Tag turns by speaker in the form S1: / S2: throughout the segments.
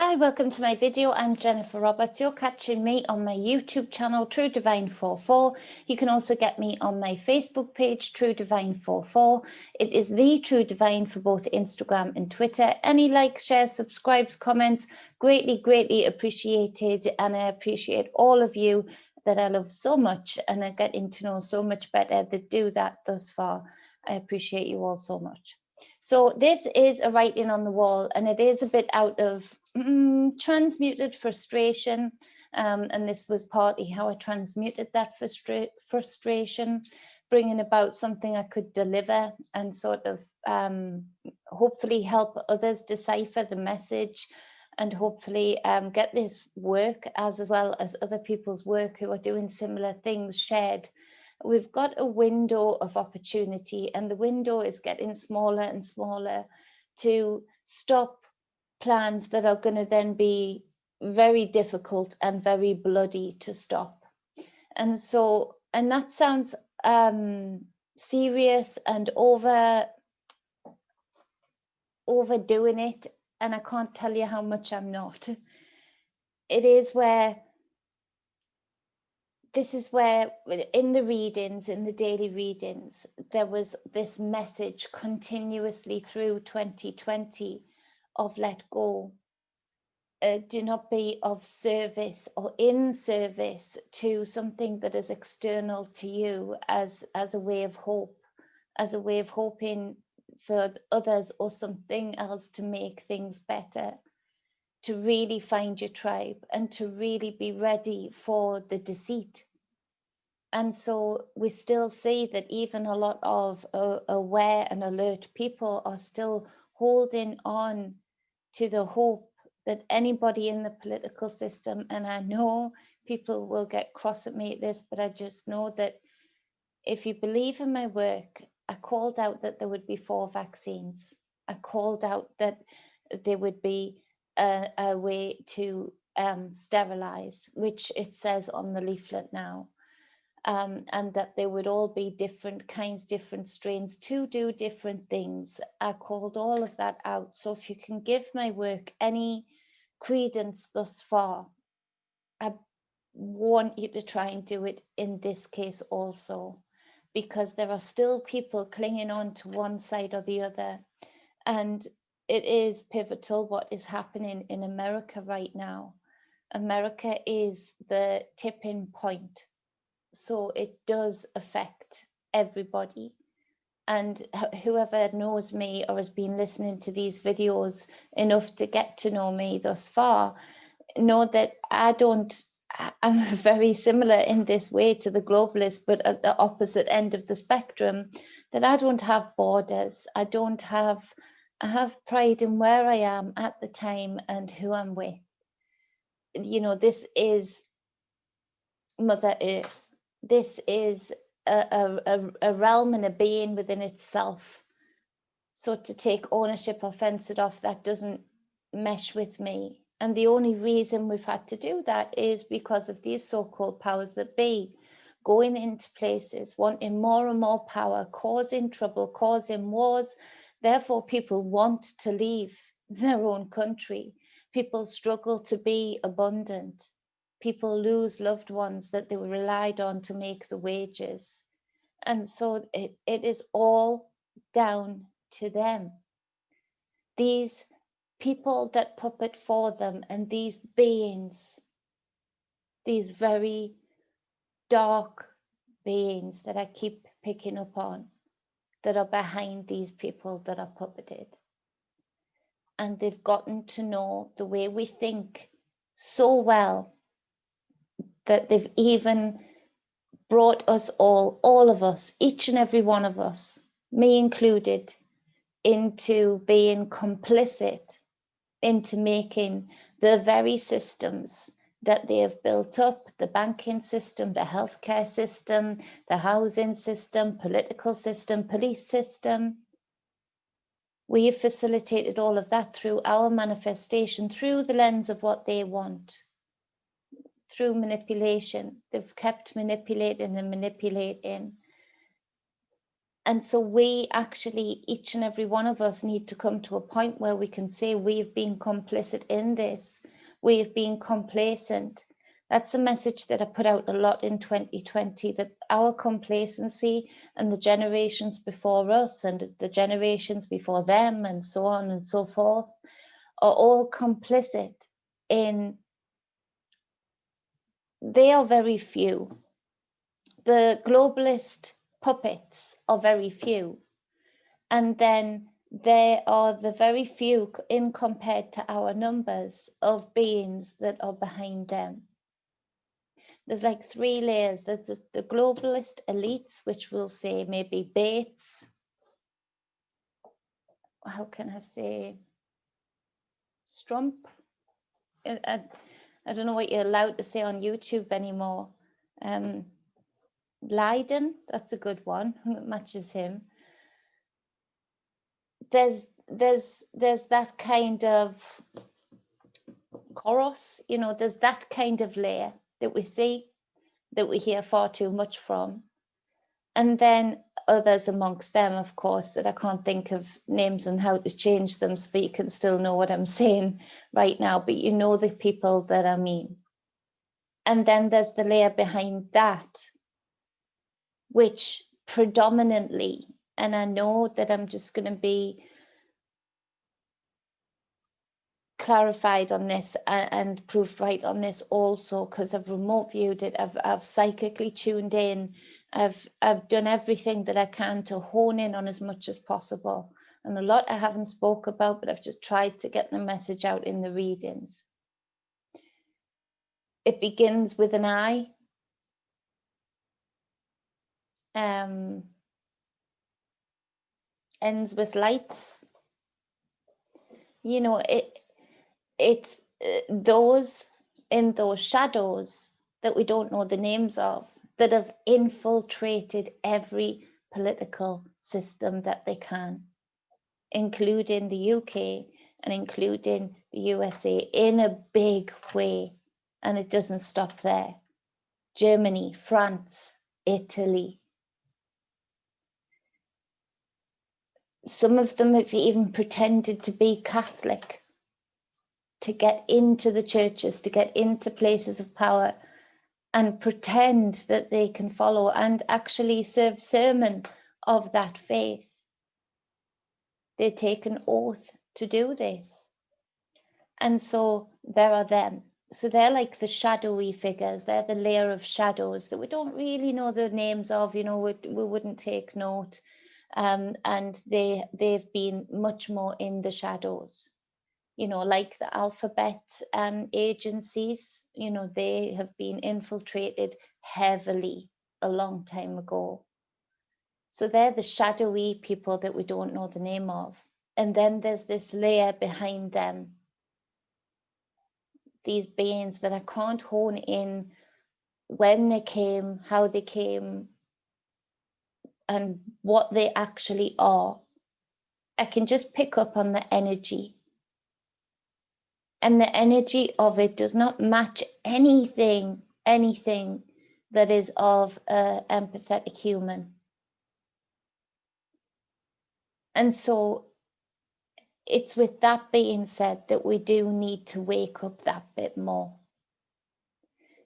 S1: Hi, welcome to my video. I'm Jennifer Roberts. You're catching me on my YouTube channel, True Divine 44. You can also get me on my Facebook page, True Divine 44. It is the True Divine for both Instagram and Twitter. Any likes, shares, subscribes, comments, greatly appreciated. And I appreciate all of you that I love so much and are getting to know so much better that do that thus far. I appreciate you all so much. So this is a writing on the wall, and it is a bit out of transmuted frustration, and this was partly how I transmuted that frustration, bringing about something I could deliver and sort of hopefully help others decipher the message, and hopefully get this work as well as other people's work who are doing similar things shared. We've got a window of opportunity, and the window is getting smaller and smaller to stop plans that are going to then be very difficult and very bloody to stop. And so, and that sounds serious and overdoing it, and I can't tell you how much I'm not. It is where this is where in the readings, in the daily readings, there was this message continuously through 2020 of let go. Do not be of service or in service to something that is external to you as a way of hope, as a way of hoping for others or something else to make things better. To really find your tribe and to really be ready for the deceit. And so we still see that even a lot of aware and alert people are still holding on to the hope that anybody in the political system, and I know people will get cross at me at this, but I just know that if you believe in my work, I called out that there would be 4 vaccines. I called out that there would be a way to sterilize, which it says on the leaflet now, and that there would all be different kinds, different strains to do different things. I called all of that out. So if you can give my work any credence thus far, I want you to try and do it in this case also, because there are still people clinging on to one side or the other. And it is pivotal what is happening in America right now. America is the tipping point. So it does affect everybody. And whoever knows me or has been listening to these videos enough to get to know me thus far, know that I'm very similar in this way to the globalists, but at the opposite end of the spectrum, that I don't have borders. I have pride in where I am at the time and who I'm with. You know, this is Mother Earth. This is a realm and a being within itself. So to take ownership or fence it off, that doesn't mesh with me. And the only reason we've had to do that is because of these so-called powers that be, going into places, wanting more and more power, causing trouble, causing wars. Therefore, people want to leave their own country. People struggle to be abundant. People lose loved ones that they relied on to make the wages. And so it is all down to them. These people that puppet for them, and these beings, these very dark beings that I keep picking up on, that are behind these people that are puppeted. And they've gotten to know the way we think so well that they've even brought us all of us, each and every one of us, me included, into being complicit, into making the very systems that they have built up, the banking system, the healthcare system, the housing system, political system, police system. We have facilitated all of that through our manifestation, through the lens of what they want, through manipulation. They've kept manipulating and manipulating. And so we actually, each and every one of us, need to come to a point where we can say we've been complicit in this. We've been complacent. That's a message that I put out a lot in 2020, that our complacency and the generations before us and the generations before them and so on and so forth are all complicit in, they are very few. The globalist puppets are very few. And then there are the very few in compared to our numbers of beings that are behind them. There's like 3 layers. There's the globalist elites, which will say maybe Bates. How can I say? Strump. I don't know what you're allowed to say on YouTube anymore. Leiden, that's a good one. It matches him. There's that kind of chorus, you know, there's that kind of layer that we see, that we hear far too much from. And then others amongst them, of course, that I can't think of names and how to change them so that you can still know what I'm saying right now, but you know the people that I mean. And then there's the layer behind that, which predominantly, and I know that I'm just going to be clarified on this and proved right on this also, because I've remote viewed it, I've psychically tuned in, I've done everything that I can to hone in on as much as possible, and a lot I haven't spoke about, but I've just tried to get the message out in the readings. It begins with an I, ends with lights. You know, it's those in those shadows that we don't know the names of, that have infiltrated every political system that they can, including the UK and including the USA in a big way. And it doesn't stop there. Germany, France, Italy. Some of them have even pretended to be Catholic to get into the churches, to get into places of power, and pretend that they can follow and actually serve sermon of that faith. They take an oath to do this. And so there are them. So they're like the shadowy figures. They're the layer of shadows that we don't really know the names of, you know, we wouldn't take note. And they've been much more in the shadows. You know, like the alphabet agencies, you know, they have been infiltrated heavily a long time ago. So they're the shadowy people that we don't know the name of. And then there's this layer behind them, these beings that I can't hone in when they came, how they came, and what they actually are. I can just pick up on the energy. And the energy of it does not match anything that is of an empathetic human. And so it's with that being said that we do need to wake up that bit more.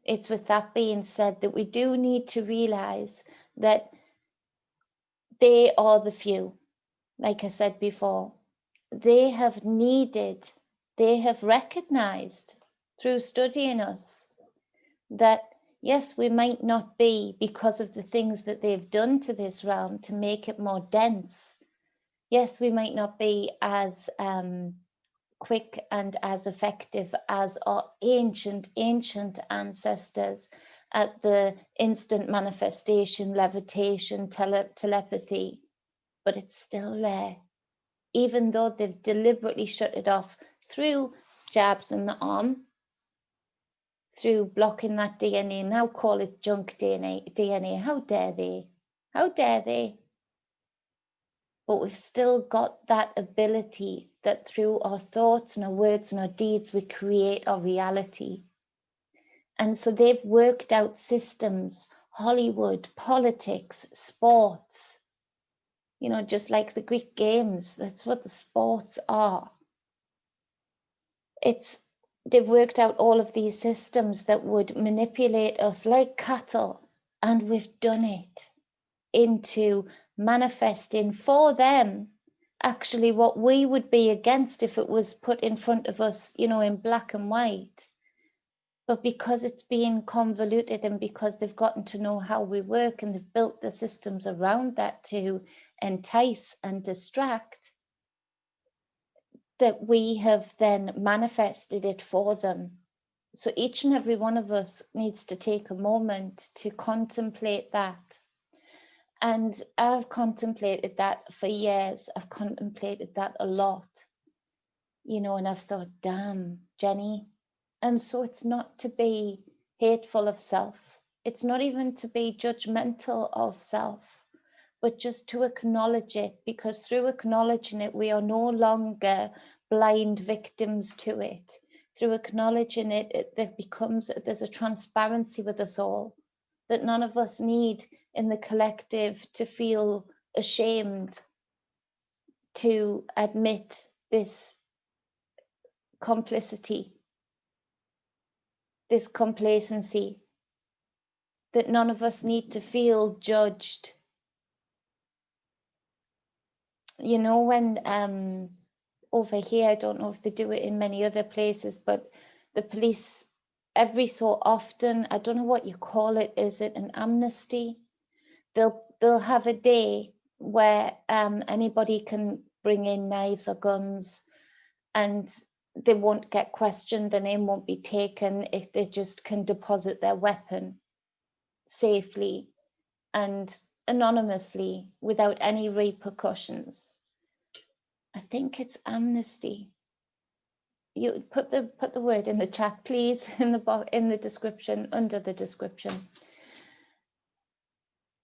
S1: It's with that being said that we do need to realize that they are the few. Like I said before, they have recognized through studying us that yes, we might not be, because of the things that they've done to this realm to make it more dense. Yes, we might not be as quick and as effective as our ancient ancestors at the instant manifestation, levitation, telepathy, but it's still there. Even though they've deliberately shut it off through jabs in the arm, through blocking that DNA, now call it junk DNA. How dare they? How dare they? But we've still got that ability that through our thoughts and our words and our deeds, we create our reality. And so they've worked out systems, Hollywood, politics, sports, you know, just like the Greek games, that's what the sports are. They've worked out all of these systems that would manipulate us like cattle, and we've done it into manifesting for them actually what we would be against if it was put in front of us, you know, in black and white. But because it's being convoluted and because they've gotten to know how we work and they've built the systems around that to entice and distract, that we have then manifested it for them. So each and every one of us needs to take a moment to contemplate that. And I've contemplated that for years. I've contemplated that a lot, you know, and I've thought, damn, Jenny. And so it's not to be hateful of self. It's not even to be judgmental of self, but just to acknowledge it, because through acknowledging it, we are no longer blind victims to it. Through acknowledging it, there's a transparency with us all that none of us need in the collective to feel ashamed to admit this complicity, this complacency, that none of us need to feel judged. You know, when over here, I don't know if they do it in many other places, but the police every so often, I don't know what you call it, is it an amnesty? They'll have a day where anybody can bring in knives or guns, and they won't get questioned, their name won't be taken if they just can deposit their weapon safely and anonymously without any repercussions. I think it's amnesty. You put the word in the chat, please, in the description, under the description.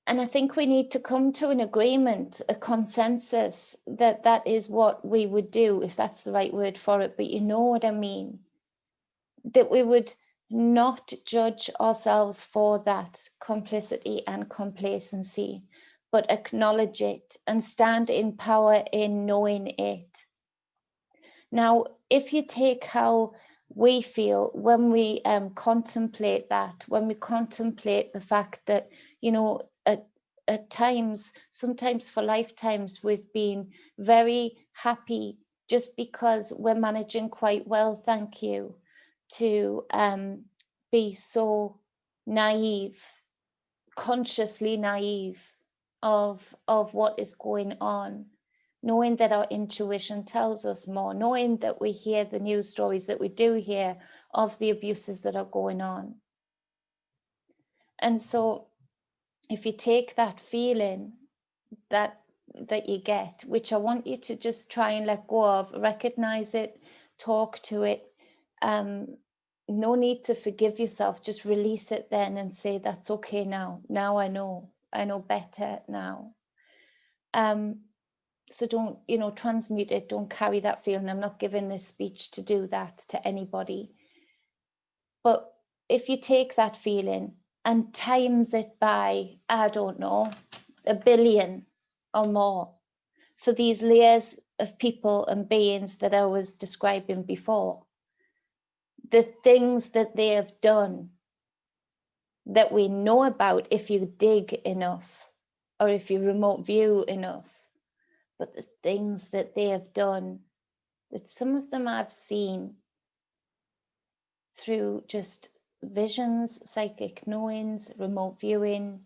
S1: And I think we need to come to an agreement, a consensus, that that is what we would do, if that's the right word for it, but you know what I mean. That we would not judge ourselves for that complicity and complacency, but acknowledge it and stand in power in knowing it. Now, if you take how we feel when we contemplate that, when we contemplate the fact that, you know, at times, sometimes for lifetimes, we've been very happy just because we're managing quite well, thank you, to be so naive, consciously naive of what is going on, knowing that our intuition tells us more, knowing that we hear the news stories that we do hear of the abuses that are going on. And so if you take that feeling that you get, which I want you to just try and let go of, recognize it, talk to it, no need to forgive yourself, just release it then and say, that's okay now. Now I know better now. So don't, you know, transmute it, don't carry that feeling. I'm not giving this speech to do that to anybody. But if you take that feeling and times it by, I don't know, 1 billion or more, for these layers of people and beings that I was describing before, the things that they have done that we know about if you dig enough or if you remote view enough, but the things that they have done, that some of them I've seen through just visions, psychic knowings, remote viewing,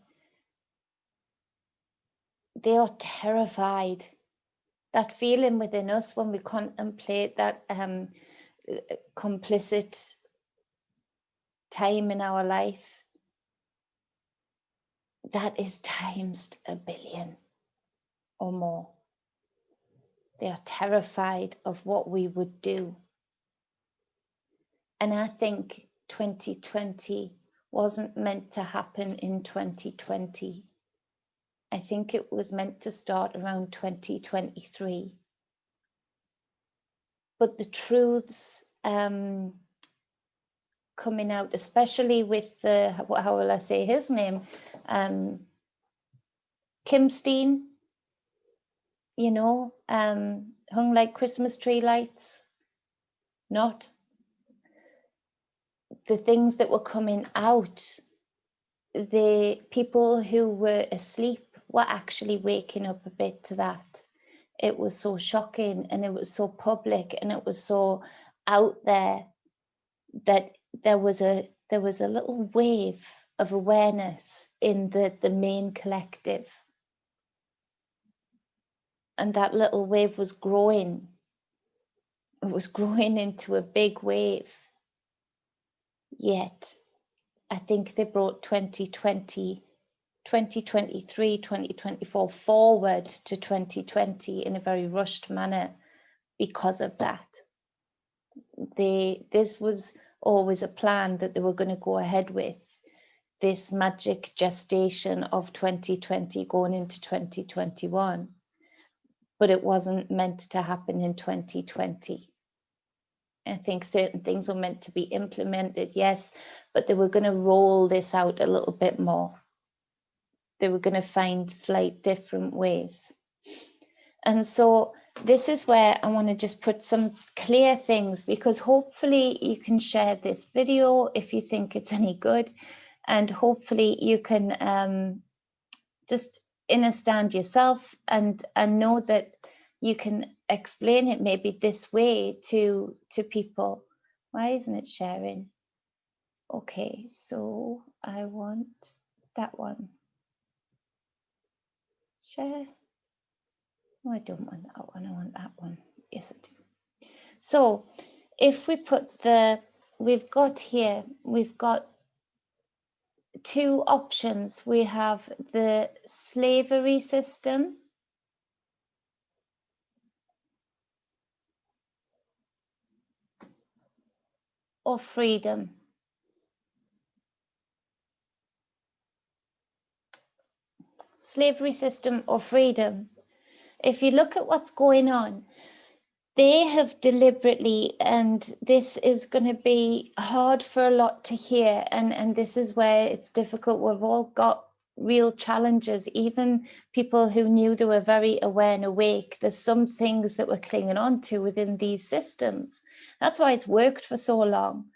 S1: they are terrified. That feeling within us when we contemplate that complicit time in our life, that is times 1 billion or more. They are terrified of what we would do. And I think 2020 wasn't meant to happen in 2020. I think it was meant to start around 2023. But the truths coming out, especially with the, how will I say his name? Kim Steen, you know, hung like Christmas tree lights, not. The things that were coming out, the people who were asleep were actually waking up a bit to that. It was so shocking, and it was so public, and it was so out there, that there was a little wave of awareness in the main collective, and that little wave was growing. It was growing into a big wave. Yet I think they brought 2020, 2023, 2024 forward to 2020 in a very rushed manner because of that. This was always a plan that they were going to go ahead with, this magic gestation of 2020 going into 2021, but it wasn't meant to happen in 2020. I think certain things were meant to be implemented, yes, but they were going to roll this out a little bit more. They were going to find slight different ways. And so this is where I want to just put some clear things, because hopefully you can share this video if you think it's any good, and hopefully you can just understand yourself and know that you can explain it maybe this way to people. Why isn't it sharing? Okay, so I want that one. Share. No, I don't want that one. I want that one. Yes, I do. So if we put we've got two options. We have the slavery system or freedom. Slavery system or freedom. If you look at what's going on, they have deliberately, and this is going to be hard for a lot to hear, and this is where it's difficult. We've all got real challenges, even people who knew they were very aware and awake. There's some things that we're clinging on to within these systems. That's why it's worked for so long.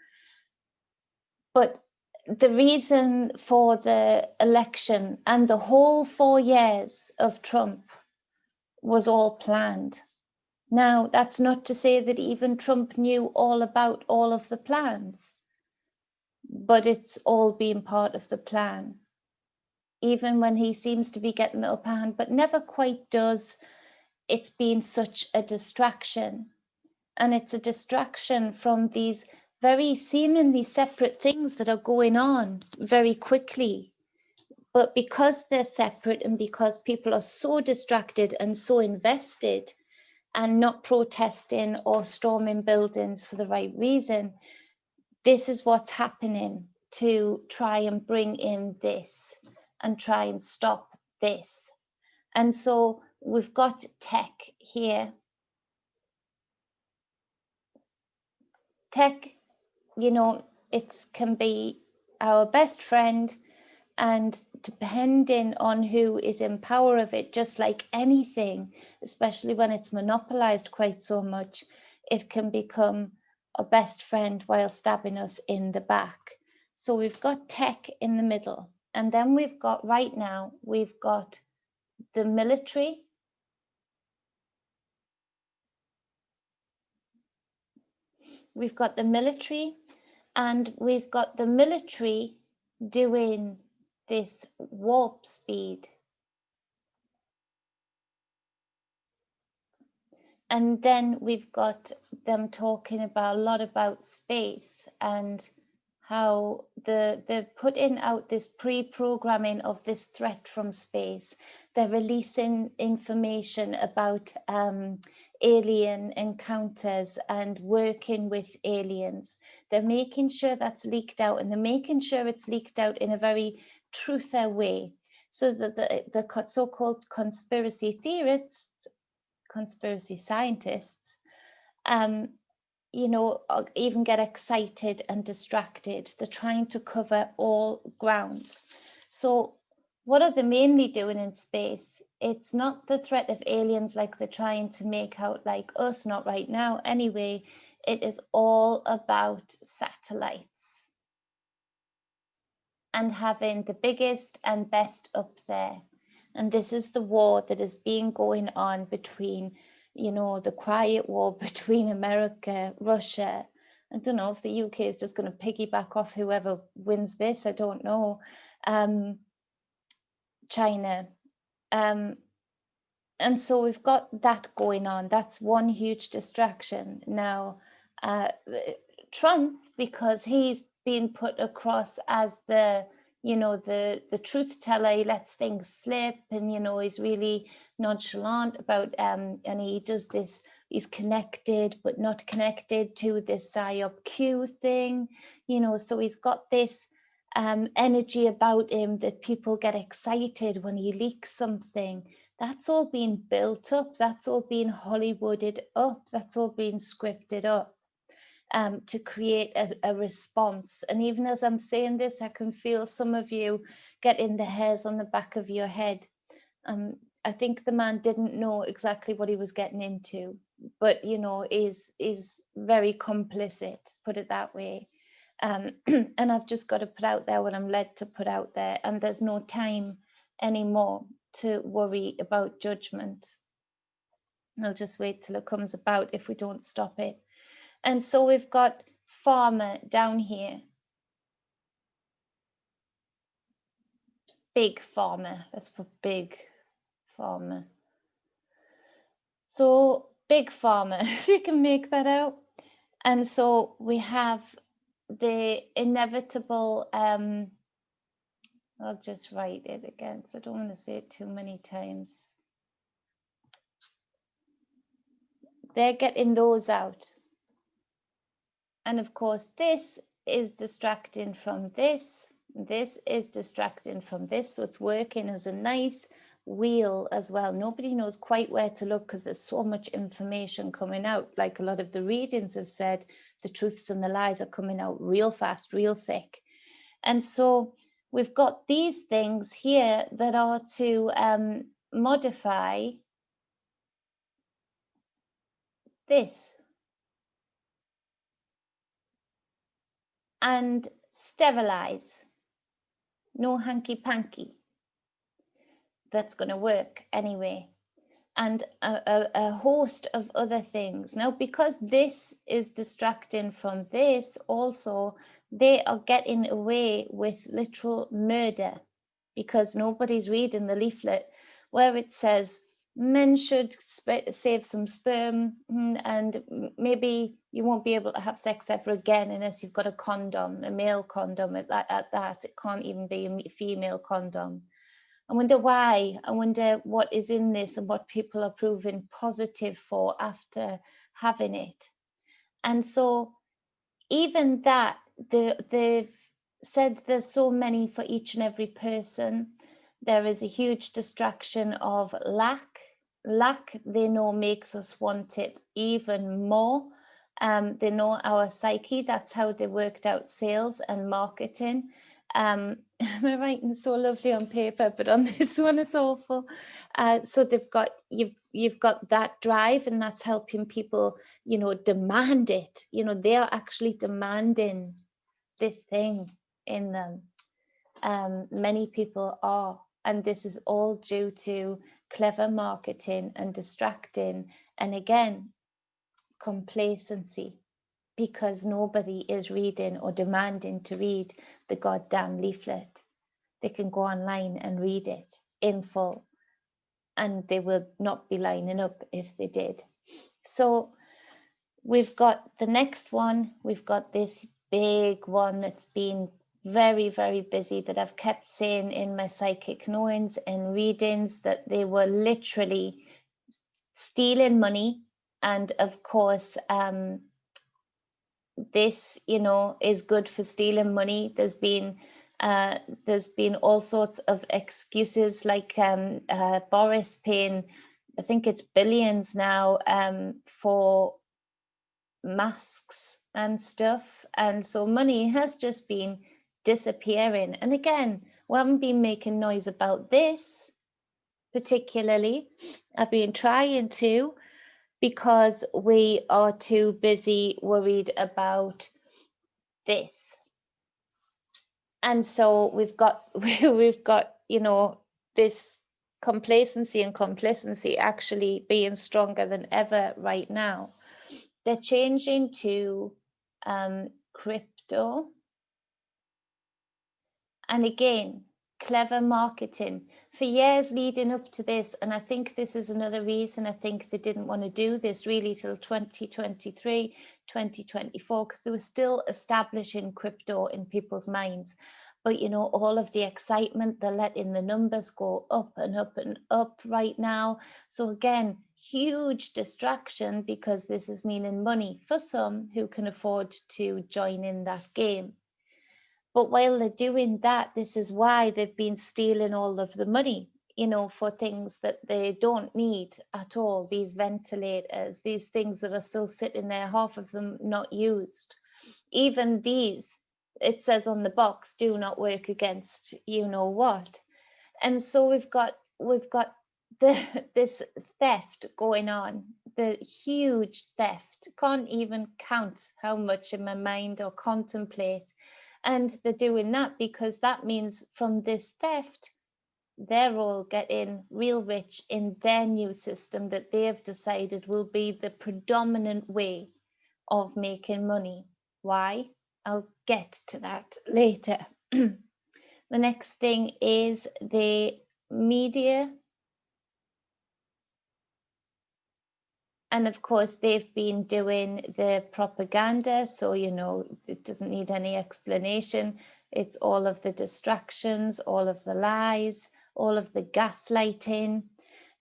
S1: But the reason for the election and the whole 4 years of Trump was all planned. Now, that's not to say that even Trump knew all about all of the plans, but it's all been part of the plan. Even when he seems to be getting the upper hand, but never quite does, it's been such a distraction. And it's a distraction from these very seemingly separate things that are going on very quickly. But because they're separate, and because people are so distracted and so invested and not protesting or storming buildings for the right reason, this is what's happening to try and bring in this and try and stop this. And so we've got tech here. Tech, you know, it can be our best friend, and depending on who is in power of it, just like anything, especially when it's monopolized quite so much, it can become a best friend while stabbing us in the back. So we've got tech in the middle, and then we've got, right now, we've got the military. We've got the military, and we've got the military doing this warp speed. And then we've got them talking about a lot about space and how they're putting out this pre-programming of this threat from space. They're releasing information about alien encounters and working with aliens. They're making sure that's leaked out, and they're making sure it's leaked out in a very truther way, so that the so-called conspiracy theorists, conspiracy scientists, you know, even get excited and distracted. They're trying to cover all grounds. So what are they mainly doing in space? It's not the threat of aliens like they're trying to make out, like us, not right now anyway. It is all about satellites and having the biggest and best up there. And this is the war that has been going on between, you know, the quiet war between America, Russia. I don't know if the UK is just going to piggyback off whoever wins this. I don't know. China. And so we've got that going on. That's one huge distraction. Now, Trump, because he's been put across as the, you know, the truth teller, he lets things slip, and, you know, he's really nonchalant about, and he does this, he's connected but not connected to this PSYOP Q thing, you know, so he's got this energy about him that people get excited when he leaks something. That's all being built up. That's all being Hollywooded up. That's all being scripted up to create a response. And even as I'm saying this, I can feel some of you getting the hairs on the back of your head. I think the man didn't know exactly what he was getting into, but, you know, is very complicit, put it that way. And I've just got to put out there what I'm led to put out there, and there's no time anymore to worry about judgment. I'll just wait till it comes about if we don't stop it. And so we've got farmer down here. Big farmer, let's put big farmer. So big farmer, if you can make that out. And so we have the inevitable, I'll just write it again, so I don't want to say it too many times. They're getting those out. And of course, this is distracting from this. This is distracting from this. So it's working as a nice wheel as well. Nobody knows quite where to look because there's so much information coming out. Like a lot of the readings have said, the truths and the lies are coming out real fast, real thick. And so we've got these things here that are to modify this and sterilize. No hanky-panky. That's going to work anyway. And a host of other things. Now, because this is distracting from this, also, they are getting away with literal murder because nobody's reading the leaflet where it says men should save some sperm and maybe you won't be able to have sex ever again unless you've got a condom, a male condom at that. It can't even be a female condom. I wonder why. I wonder what is in this and what people are proving positive for after having it. And so even that, they've said there's so many for each and every person. There is a huge distraction of lack. Lack, they know, makes us want it even more. They know our psyche. That's how they worked out sales and marketing. My writing's so lovely on paper, but on this one it's awful. So they've got you've got that drive, and that's helping people, you know, demand it. You know, they are actually demanding this thing in them. Many people are, and this is all due to clever marketing and distracting, and again, complacency. Because nobody is reading or demanding to read the goddamn leaflet. They can go online and read it in full, and they will not be lining up if they did. So we've got the next one. We've got this big one that's been very, very busy that I've kept saying in my psychic knowings and readings that they were literally stealing money. And of course, this, you know, is good for stealing money. There's been all sorts of excuses, like Boris paying, I think it's billions now, for masks and stuff. And so money has just been disappearing. And again, we haven't been making noise about this particularly. I've been trying to, because we are too busy worried about this. And so we've got you know, this complacency and complacency actually being stronger than ever right now. They're changing to crypto. And again, clever marketing for years leading up to this. And I think this is another reason I think they didn't want to do this really till 2023, 2024, because they were still establishing crypto in people's minds. But, you know, all of the excitement, they're letting the numbers go up and up and up right now. So again, huge distraction, because this is meaning money for some who can afford to join in that game. But while they're doing that, this is why they've been stealing all of the money, you know, for things that they don't need at all. These ventilators, these things that are still sitting there, half of them not used. Even these, it says on the box, do not work against you know what. And so we've got this theft going on, the huge theft. Can't even count how much in my mind or contemplate. And they're doing that because that means from this theft, they're all getting real rich in their new system that they have decided will be the predominant way of making money. Why? I'll get to that later. The next thing is the media. And of course, they've been doing the propaganda. So, you know, it doesn't need any explanation. It's all of the distractions, all of the lies, all of the gaslighting.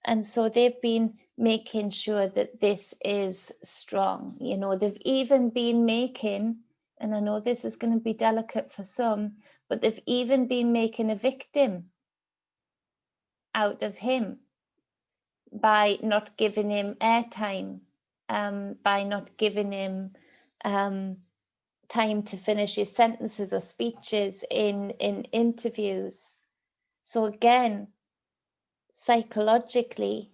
S1: And so they've been making sure that this is strong. You know, they've even been making, and I know this is going to be delicate for some, but they've even been making a victim out of him by not giving him airtime, by not giving him time to finish his sentences or speeches in interviews. So again, psychologically,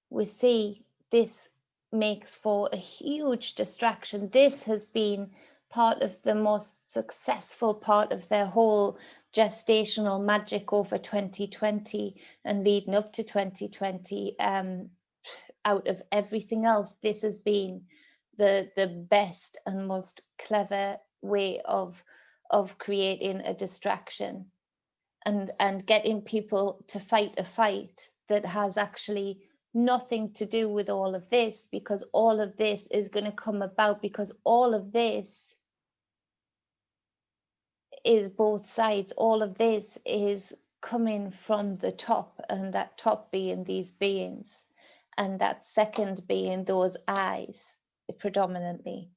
S1: we see this makes for a huge distraction. This has been part of the most successful part of their whole gestational magic over 2020 and leading up to 2020. Out of everything else, this has been the best and most clever way of creating a distraction and getting people to fight a fight that has actually nothing to do with all of this, because all of this is going to come about because all of this is both sides. All of this is coming from the top, and that top being these beings, and that second being those eyes predominantly,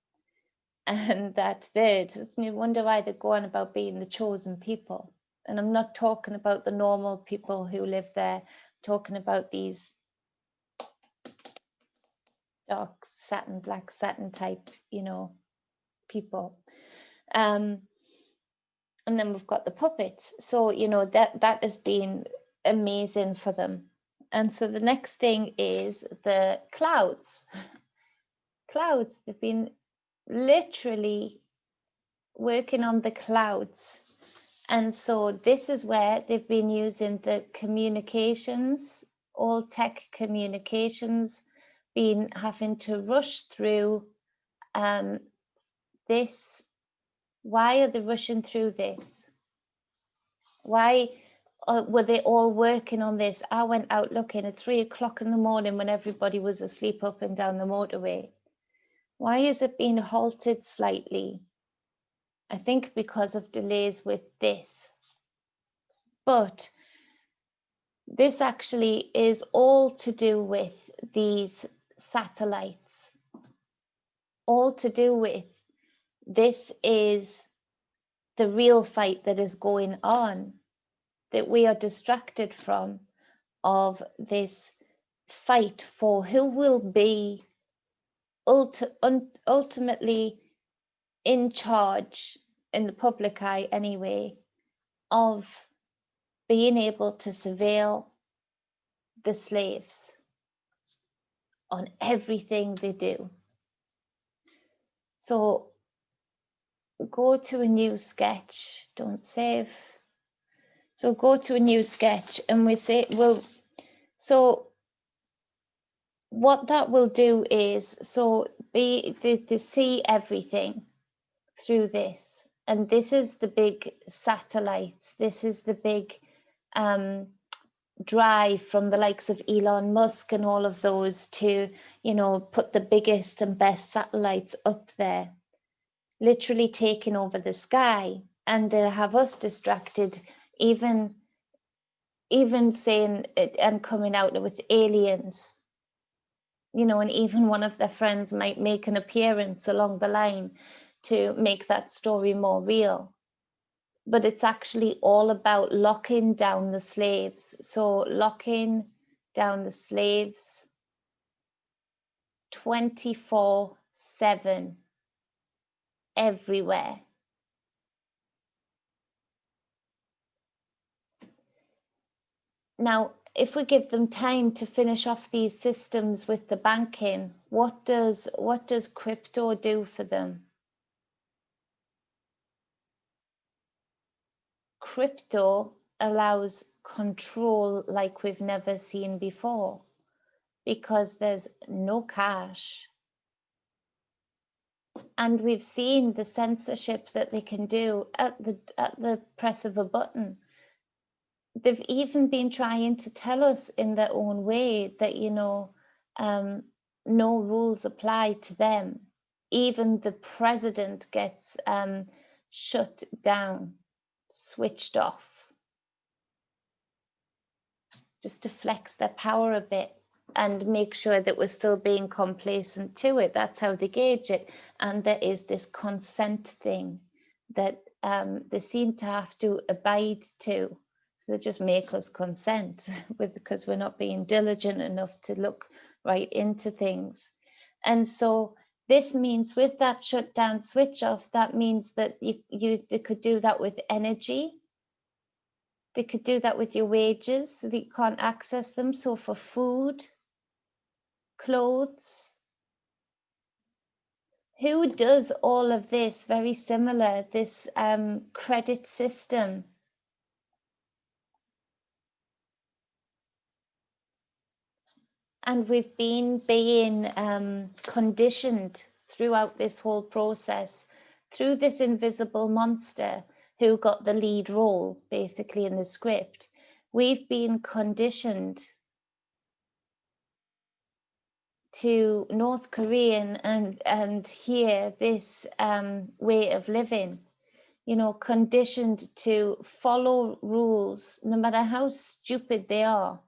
S1: and that third, you wonder why they go on about being the chosen people. And I'm not talking about the normal people who live there, I'm talking about these dark satin, black satin type, you know, people. And then we've got the puppets. So, you know, that has been amazing for them. And so the next thing is the clouds. Clouds, they've been literally working on the clouds. And so this is where they've been using the communications, all tech communications, been having to rush through this. Why are they rushing through this? Why were they all working on this? I went out looking at 3 o'clock in the morning when everybody was asleep up and down the motorway. Why is it being halted slightly? I think because of delays with this. But this actually is all to do with these satellites. All to do with this is the real fight that is going on, that we are distracted from, of this fight for who will be ultimately in charge, in the public eye anyway, of being able to surveil the slaves on everything they do. So go to a new sketch, don't save. So go to a new sketch and we say, well, so what that will do is, so they see everything through this. And this is the big satellites. This is the big drive from the likes of Elon Musk and all of those to, you know, put the biggest and best satellites up there, literally taking over the sky. And they'll have us distracted, even saying and coming out with aliens, you know, and even one of their friends might make an appearance along the line to make that story more real. But it's actually all about locking down the slaves. So locking down the slaves 24/7 everywhere. Now, if we give them time to finish off these systems with the banking, what does crypto do for them? Crypto allows control like we've never seen before, because there's no cash. And we've seen the censorship that they can do at the press of a button. They've even been trying to tell us in their own way that, you know, no rules apply to them. Even the president gets shut down, switched off, just to flex their power a bit and make sure that we're still being complacent to it. That's how they gauge it. And there is this consent thing that they seem to have to abide to. So they just make us consent because we're not being diligent enough to look right into things. And so this means with that shutdown switch off, that means that they could do that with energy. They could do that with your wages so that you can't access them. So for food, clothes. Who does all of this? Very similar, this credit system. And we've been being conditioned throughout this whole process through this invisible monster who got the lead role basically in the script. We've been conditioned to North Korean and hear this way of living, you know, conditioned to follow rules, no matter how stupid they are,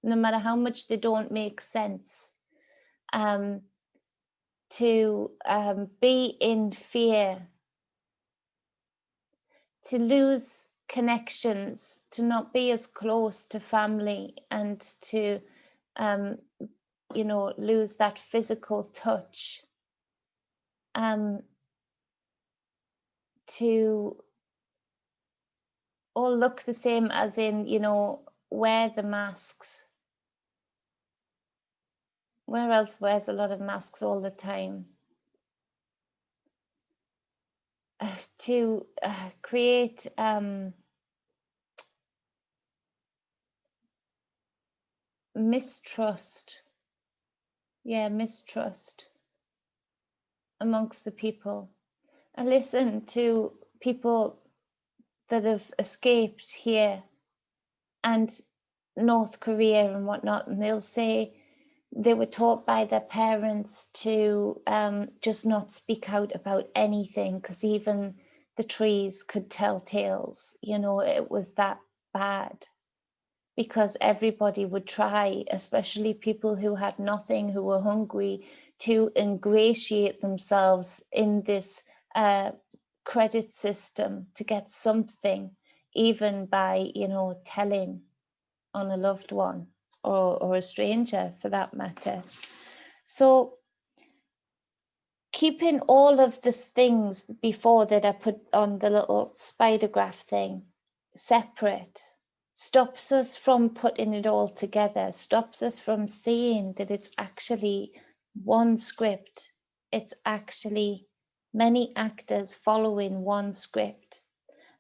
S1: no matter how much they don't make sense, to be in fear, to lose connections, to not be as close to family, and to you know, lose that physical touch, to all look the same, as in, you know, wear the masks. Where else wears a lot of masks all the time? To create mistrust. Yeah, mistrust amongst the people. And listen to people that have escaped here and North Korea and whatnot, and they'll say they were taught by their parents to just not speak out about anything, because even the trees could tell tales. You know, it was that bad, because everybody would try, especially people who had nothing, who were hungry, to ingratiate themselves in this credit system to get something, even by, you know, telling on a loved one or a stranger for that matter. So keeping all of the things before that I put on the little spider graph thing separate, stops us from putting it all together, stops us from seeing that it's actually one script. It's actually many actors following one script.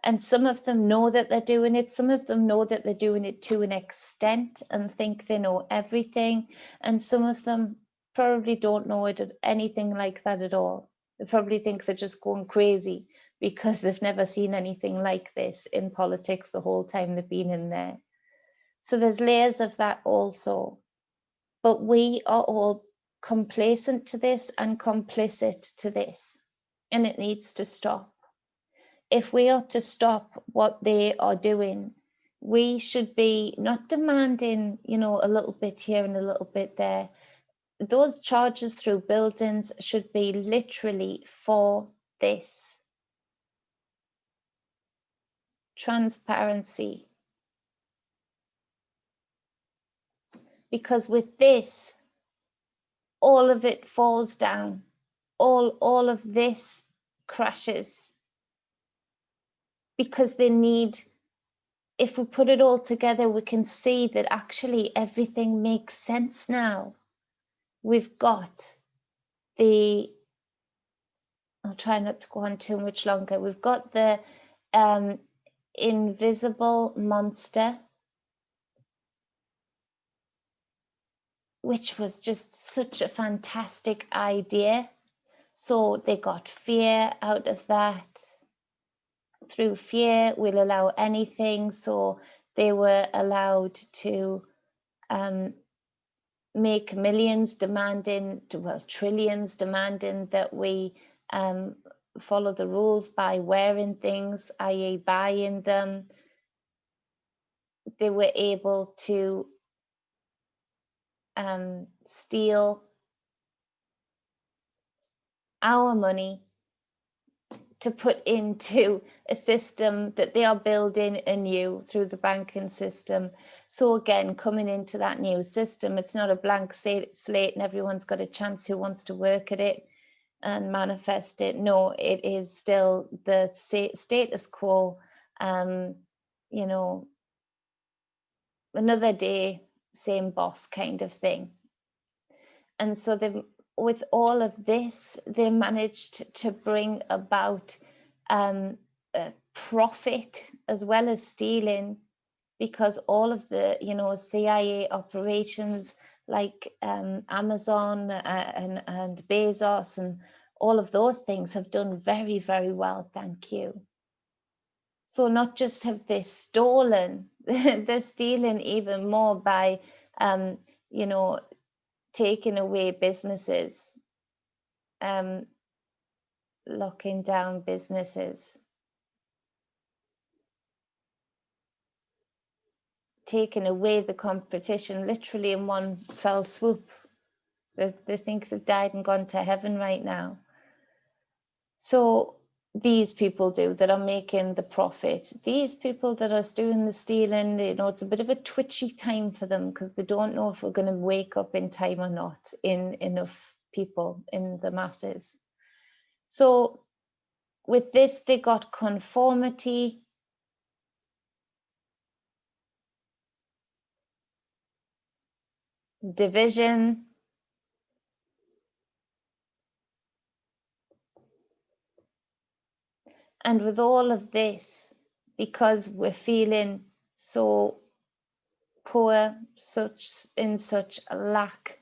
S1: And some of them know that they're doing it. Some of them know that they're doing it to an extent and think they know everything. And some of them probably don't know it anything like that at all. They probably think they're just going crazy because they've never seen anything like this in politics the whole time they've been in there. So there's layers of that also. But we are all complacent to this and complicit to this. And it needs to stop. If we are to stop what they are doing, we should be not demanding, a little bit here and a little bit there. Those charges through buildings should be literally for this. Transparency. Because with this, all of it falls down. All of this crashes. Because they need, if we put it all together, we can see that actually everything makes sense now. We've got I'll try not to go on too much longer. We've got the invisible monster, which was just such a fantastic idea. So they got fear out of that. Through fear, we'll allow anything. So they were allowed to make millions demanding, well, trillions demanding that we follow the rules by wearing things, i.e. buying them. They were able to steal our money to put into a system that they are building anew through the banking system. So again, coming into that new system, it's not a blank slate and everyone's got a chance who wants to work at it and manifest it. No, it is still the status quo, another day, same boss kind of thing. And so with all of this, they managed to bring about profit as well as stealing, because all of the CIA operations like Amazon and Bezos and all of those things have done very, very well, thank you. So not just have they stolen, they're stealing even more by taking away businesses, locking down businesses, taking away the competition literally in one fell swoop. They think they've died and gone to heaven right now. So these people that are making the profit, these people that are doing the stealing, it's a bit of a twitchy time for them because they don't know if we're going to wake up in time or not in enough people in the masses. So with this, they got conformity, division, and with all of this, because we're feeling so poor, in such a lack,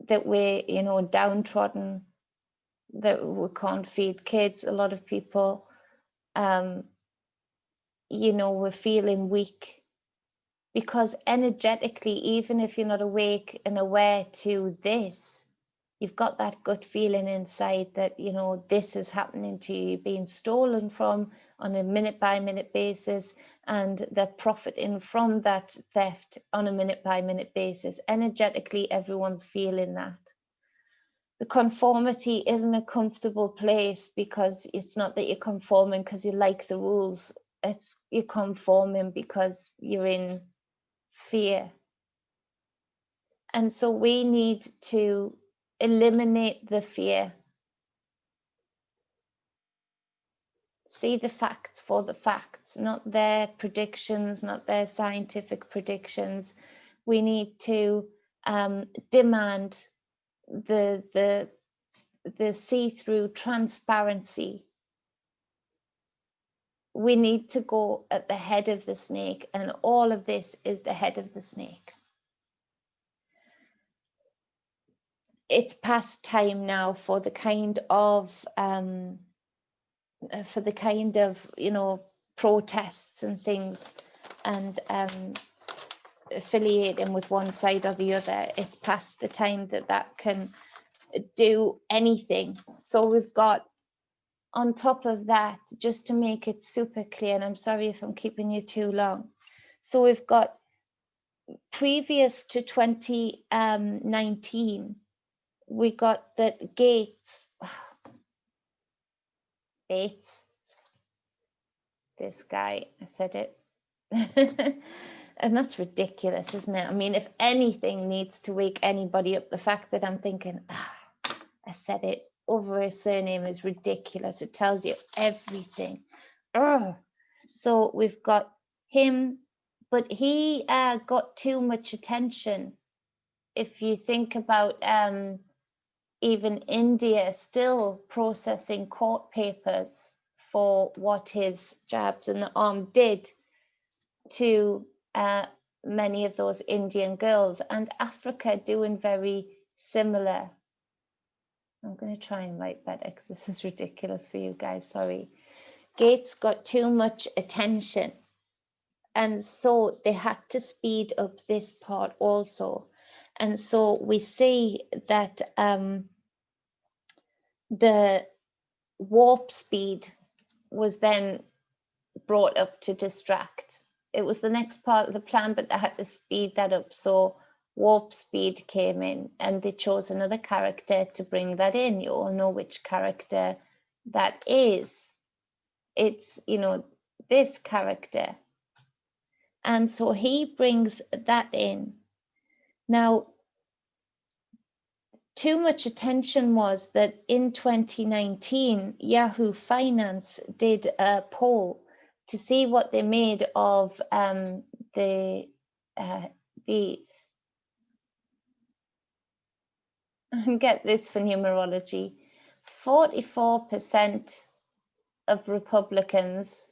S1: that we're downtrodden, that we can't feed kids, a lot of people, we're feeling weak, because energetically, even if you're not awake and aware to this, you've got that gut feeling inside that this is happening to you, being stolen from on a minute by minute basis, and they're profiting from that theft on a minute by minute basis. Energetically, everyone's feeling that. The conformity isn't a comfortable place, because it's not that you're conforming because you like the rules, you're conforming because you're in fear. And so we need to eliminate the fear. see the facts for the facts, not their predictions, not their scientific predictions. We need to demand the see-through transparency. We need to go at the head of the snake, and all of this is the head of the snake. It's past time now for the kind of you know, protests and things, and affiliating with one side or the other. It's past the time that that can do anything. So we've got, on top of that, just to make it super clear, and I'm sorry if I'm keeping you too long. So we've got, previous to 2019, we got that Gates, this guy, I said it. And that's ridiculous, isn't it? I mean, if anything needs to wake anybody up, the fact that I'm thinking, I said it over a surname is ridiculous. It tells you everything. So we've got him, but he got too much attention. If you think about even India still processing court papers for what his jabs in the arm did to many of those Indian girls, and Africa doing very similar. I'm going to try and write better because this is ridiculous for you guys. Sorry. Gates got too much attention, and so they had to speed up this part also. And so we see that the warp speed was then brought up to distract. It was the next part of the plan, but they had to speed that up. So warp speed came in, and they chose another character to bring that in. You all know which character that is. It's, you know, this character. And so he brings that in. Now, too much attention was that in 2019, Yahoo Finance did a poll to see what they made of these. Get this for numerology. 44% of Republicans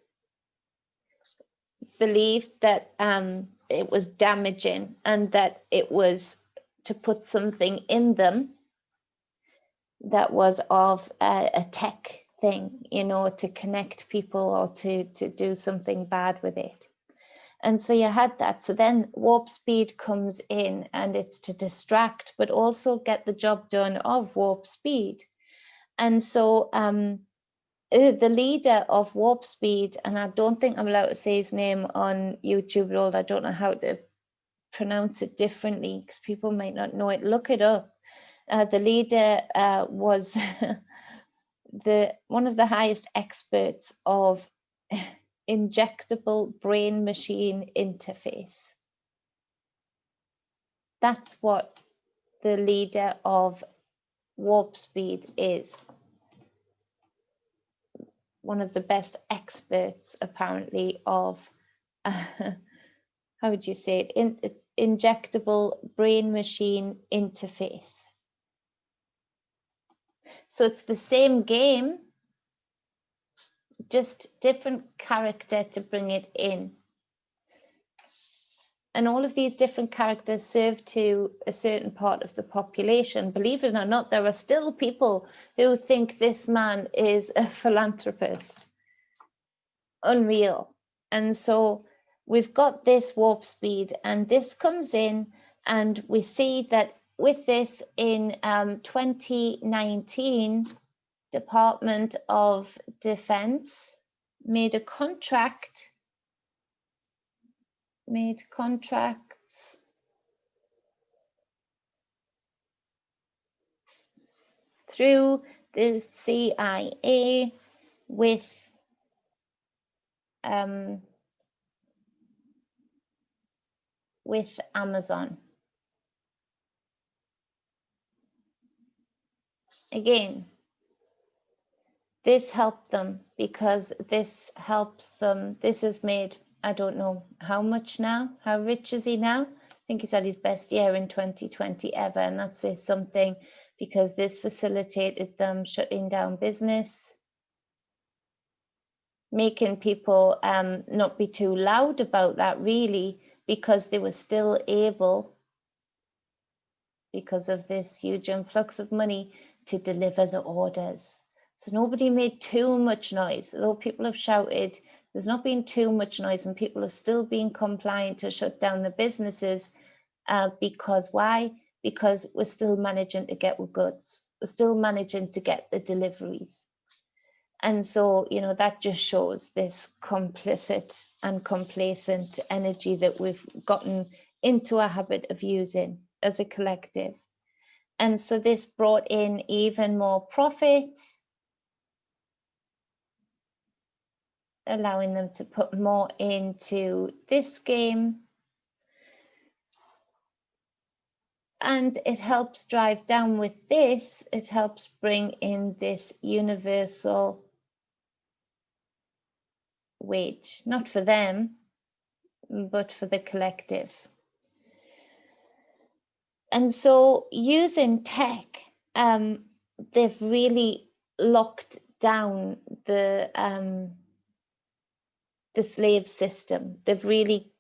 S1: believed that it was damaging and that it was to put something in them that was of a tech thing, you know, to connect people or to do something bad with it. And so you had that. So then warp speed comes in, and it's to distract, but also get the job done of warp speed. And so the leader of warp speed, and I don't think I'm allowed to say his name on YouTube at all. I don't know how to pronounce it differently because people might not know it. Look it up. The leader was one of the highest experts of injectable brain machine interface. That's what the leader of warp speed is. One of the best experts, apparently, of how would you say it? Injectable brain machine interface. So it's the same game, just different character to bring it in. And all of these different characters serve to a certain part of the population. Believe it or not, there are still people who think this man is a philanthropist. Unreal. And so we've got this warp speed, and this comes in, and we see that with this in 2019, Department of Defense made contracts through the CIA with Amazon. Again, This helped them because this helps them. This has made, I don't know how much now, how rich is he now? I think he's had his best year in 2020 ever, and that says something because this facilitated them shutting down business, making people not be too loud about that really, because they were still able, because of this huge influx of money, to deliver the orders. So nobody made too much noise. Although people have shouted, there's not been too much noise, and people have still been compliant to shut down the businesses. Because why? Because we're still managing to get goods. We're still managing to get the deliveries. And so, you know, that just shows this complicit and complacent energy that we've gotten into a habit of using as a collective. And so this brought in even more profit, allowing them to put more into this game. And it helps drive down with this, it helps bring in this universal wage, not for them, but for the collective. And so using tech, they've really locked down the slave system. They've really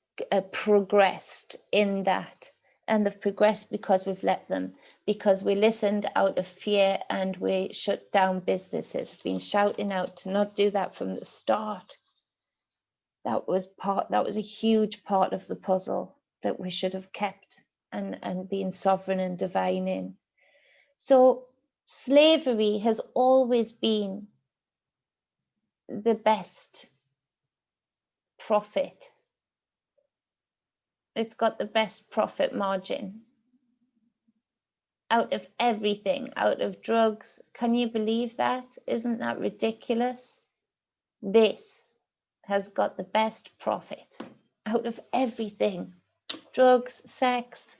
S1: progressed in that. And they've progressed because we've let them, because we listened out of fear and we shut down businesses. We've been shouting out to not do that from the start. That was a huge part of the puzzle that we should have kept and been sovereign and divine in. So slavery has always been the best profit. It's got the best profit margin out of everything, out of drugs. Can you believe that? Isn't that ridiculous? This has got the best profit out of everything. Drugs, sex,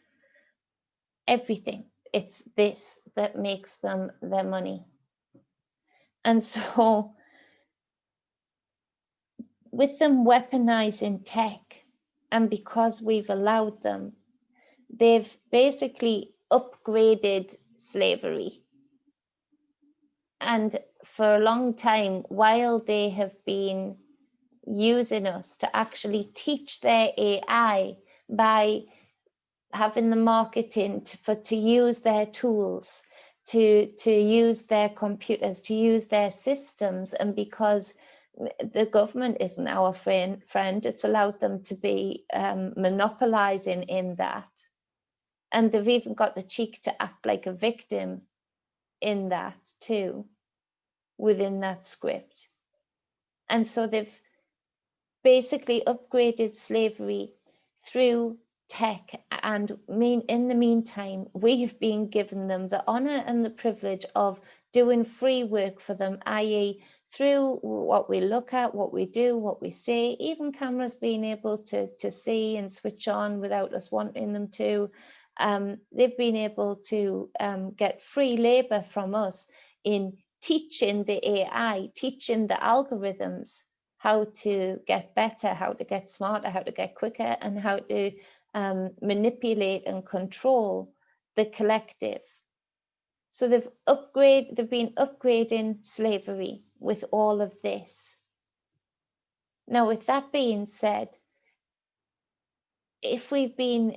S1: everything. It's this that makes them their money. And so with them weaponizing tech, and because we've allowed them, they've basically upgraded slavery. And for a long time, while they have been using us to actually teach their AI by having the marketing to use their tools, to use their computers, to use their systems, and because the government isn't our friend, it's allowed them to be monopolizing in that. And they've even got the cheek to act like a victim in that too, within that script. And so they've basically upgraded slavery through tech, and in the meantime, we have been given them the honor and the privilege of doing free work for them, i.e. through what we look at, what we do, what we say, even cameras being able to see and switch on without us wanting them to. They've been able to get free labor from us in teaching the AI, teaching the algorithms how to get better, how to get smarter, how to get quicker, and how to manipulate and control the collective. So they've been upgrading slavery with all of this. Now, with that being said, if we've been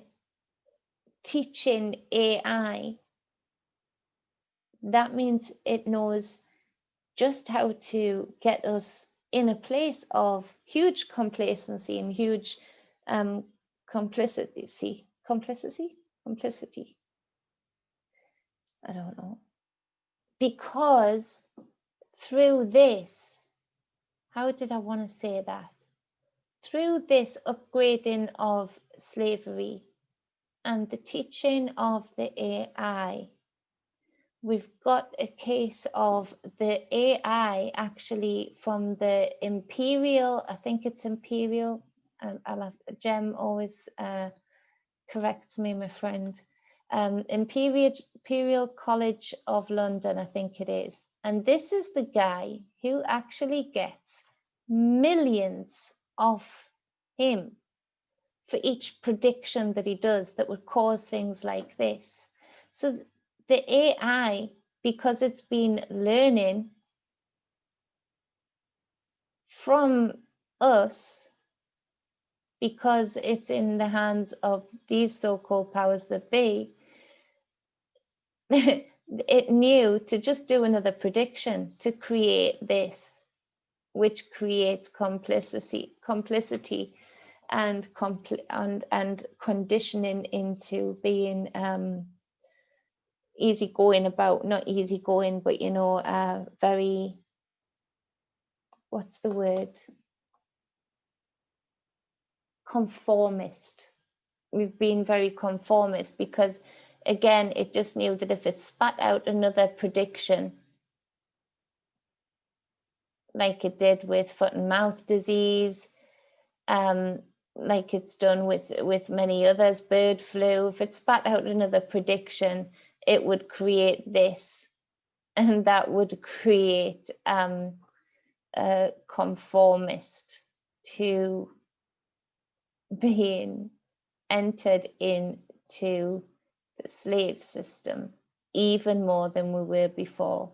S1: teaching AI, that means it knows just how to get us in a place of huge complacency and huge complicity. I don't know. Because through this, how did I want to say that? Through this upgrading of slavery and the teaching of the AI, we've got a case of the AI actually from the imperial, I think it's imperial, I'll have Jem always corrects me, my friend, Imperial College of London, I think it is. And this is the guy, who actually gets millions of him for each prediction that he does that would cause things like this. So the AI, because it's been learning from us, because it's in the hands of these so-called powers that be, it knew to just do another prediction to create this, which creates complicity and conditioning into being easygoing about, not easygoing, but very, what's the word? Conformist. We've been very conformist because, again, it just knew that if it spat out another prediction, like it did with foot and mouth disease, like it's done with many others, bird flu, if it spat out another prediction, it would create this, and that would create a conformist to being entered into the slave system even more than we were before.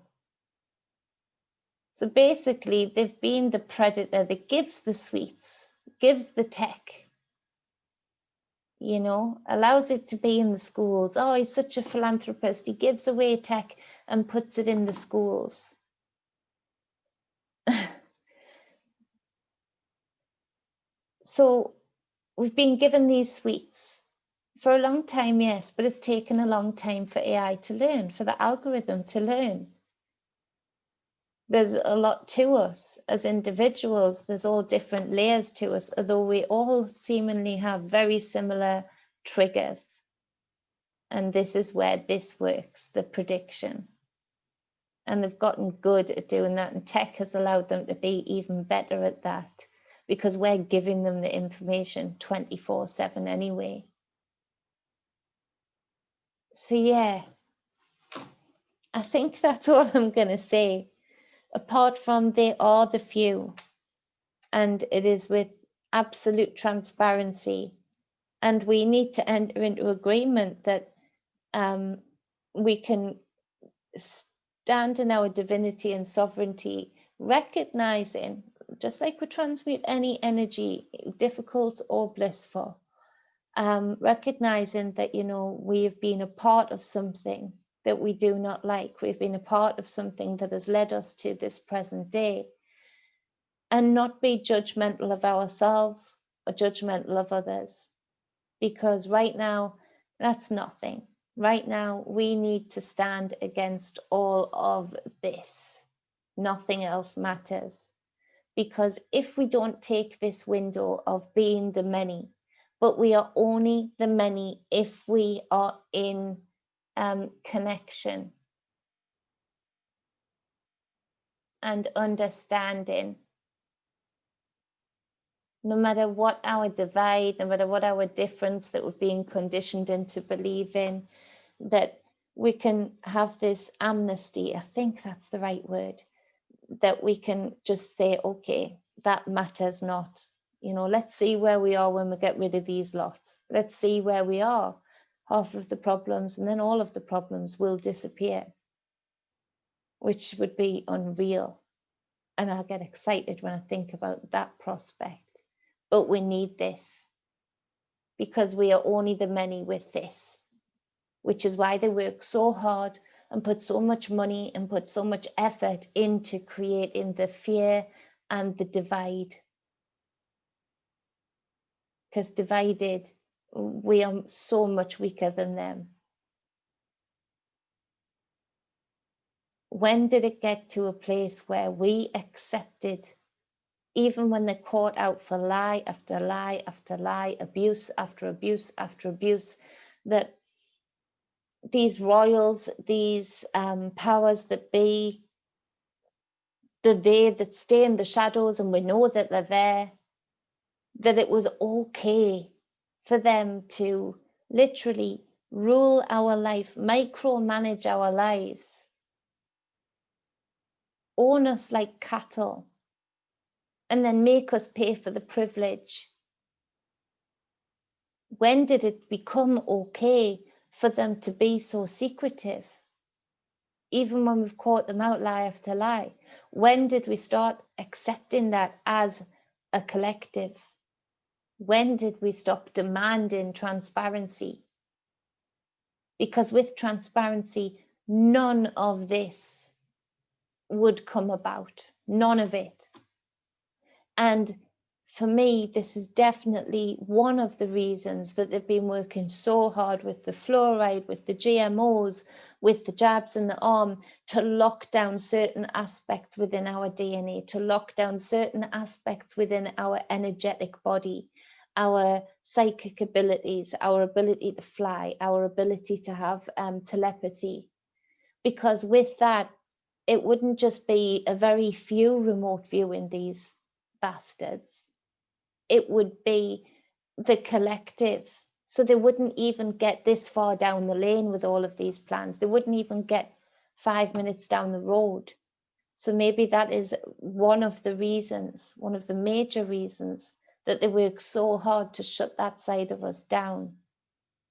S1: So basically, they've been the predator that gives the sweets, gives the tech, allows it to be in the schools. Oh, he's such a philanthropist. He gives away tech and puts it in the schools. So we've been given these sweets for a long time, yes, but it's taken a long time for AI to learn, for the algorithm to learn. There's a lot to us as individuals. There's all different layers to us, although we all seemingly have very similar triggers. And this is where this works, the prediction. And they've gotten good at doing that, and tech has allowed them to be even better at that because we're giving them the information 24/7 anyway. So yeah, I think that's all I'm going to say. Apart from they are the few, and it is with absolute transparency, and we need to enter into agreement that we can stand in our divinity and sovereignty, recognizing, just like we transmute any energy, difficult or blissful, recognizing that, we have been a part of something that we do not like. We've been a part of something that has led us to this present day, and not be judgmental of ourselves or judgmental of others, because right now that's nothing. Right now we need to stand against all of this. Nothing else matters, because if we don't take this window of being the many, but we are only the many if we are in connection and understanding. No matter what our divide, no matter what our difference that we're being conditioned into believing, that we can have this amnesty, I think that's the right word, that we can just say, okay, that matters not. Let's see where we are when we get rid of these lots. Let's see where we are. Half of the problems, and then all of the problems will disappear, which would be unreal. And I get excited when I think about that prospect. But we need this, because we are only the many with this, which is why they work so hard and put so much money and put so much effort into creating the fear and the divide. Because divided, we are so much weaker than them. When did it get to a place where we accepted, even when they're caught out for lie after lie after lie, abuse after abuse after abuse, that these royals, these powers that be, they that stay in the shadows and we know that they're there, that it was okay for them to literally rule our life, micromanage our lives, own us like cattle and then make us pay for the privilege? When did it become okay for them to be so secretive? Even when we've caught them out lie after lie, when did we start accepting that as a collective? When did we stop demanding transparency? Because with transparency, none of this would come about, none of it. And for me, this is definitely one of the reasons that they've been working so hard with the fluoride, with the GMOs, with the jabs in the arm, to lock down certain aspects within our DNA, to lock down certain aspects within our energetic body, our psychic abilities, our ability to fly, our ability to have telepathy. Because with that, it wouldn't just be a very few remote viewing these bastards. It would be the collective. So they wouldn't even get this far down the lane with all of these plans. They wouldn't even get 5 minutes down the road. So maybe that is one of the reasons, one of the major reasons, that they work so hard to shut that side of us down,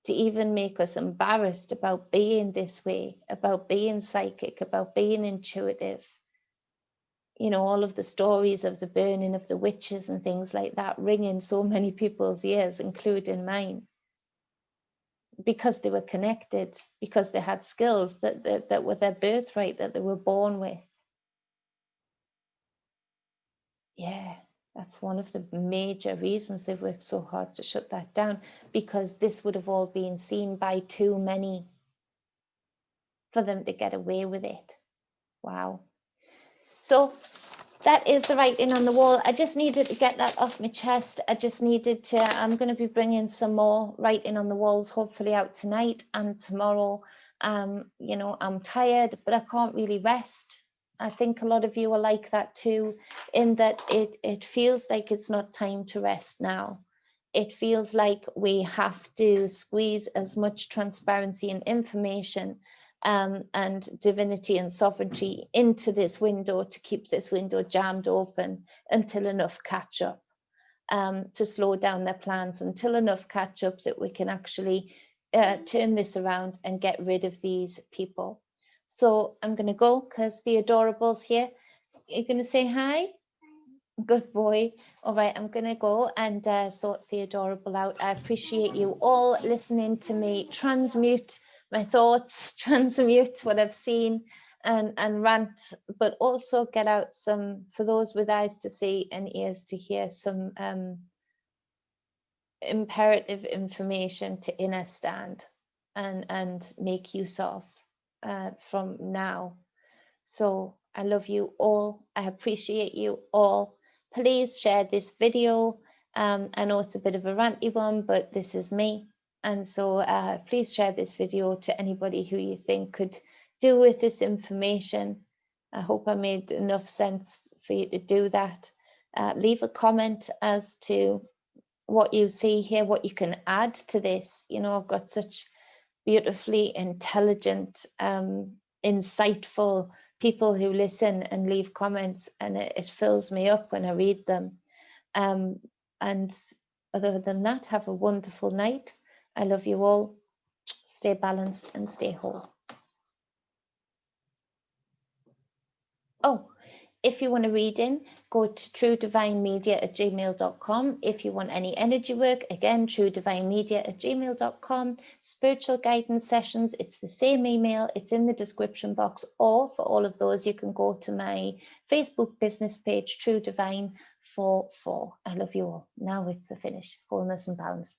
S1: to even make us embarrassed about being this way, about being psychic, about being intuitive. You know, all of the stories of the burning of the witches and things like that ring in so many people's ears, including mine, because they were connected, because they had skills that were their birthright, that they were born with. Yeah, that's one of the major reasons they've worked so hard to shut that down, because this would have all been seen by too many for them to get away with it. Wow. So that is the writing on the wall. I just needed to get that off my chest. I just needed to, I'm going to be bringing some more writing on the walls, hopefully out tonight and tomorrow. You know, I'm tired, but I can't really rest. I think a lot of you are like that too, in that it feels like it's not time to rest now. It feels like we have to squeeze as much transparency and information and divinity and sovereignty into this window to keep this window jammed open until enough catch up, to slow down their plans, until enough catch up that we can actually turn this around and get rid of these people. So I'm going to go because the Adorable's here. You're going to say hi? Good boy. All right, I'm going to go and sort the Adorable out. I appreciate you all listening to me transmute my thoughts, transmute what I've seen and rant, but also get out some, for those with eyes to see and ears to hear, some imperative information to understand and make use of from now. So I love you all. I appreciate you all. Please share this video. I know it's a bit of a ranty one, but this is me. And so please share this video to anybody who you think could do with this information. I hope I made enough sense for you to do that. Leave a comment as to what you see here, what you can add to this. You know, I've got such beautifully intelligent, insightful people who listen and leave comments, and it fills me up when I read them. And other than that, have a wonderful night. I love you all. Stay balanced and stay whole. Oh, if you want to read in, go to truedivinemedia@gmail.com. If you want any energy work, again, truedivinemedia@gmail.com. Spiritual guidance sessions, it's the same email, it's in the description box. Or for all of those, you can go to my Facebook business page, True Divine 44. I love you all. Now it's the finish. Wholeness and balance.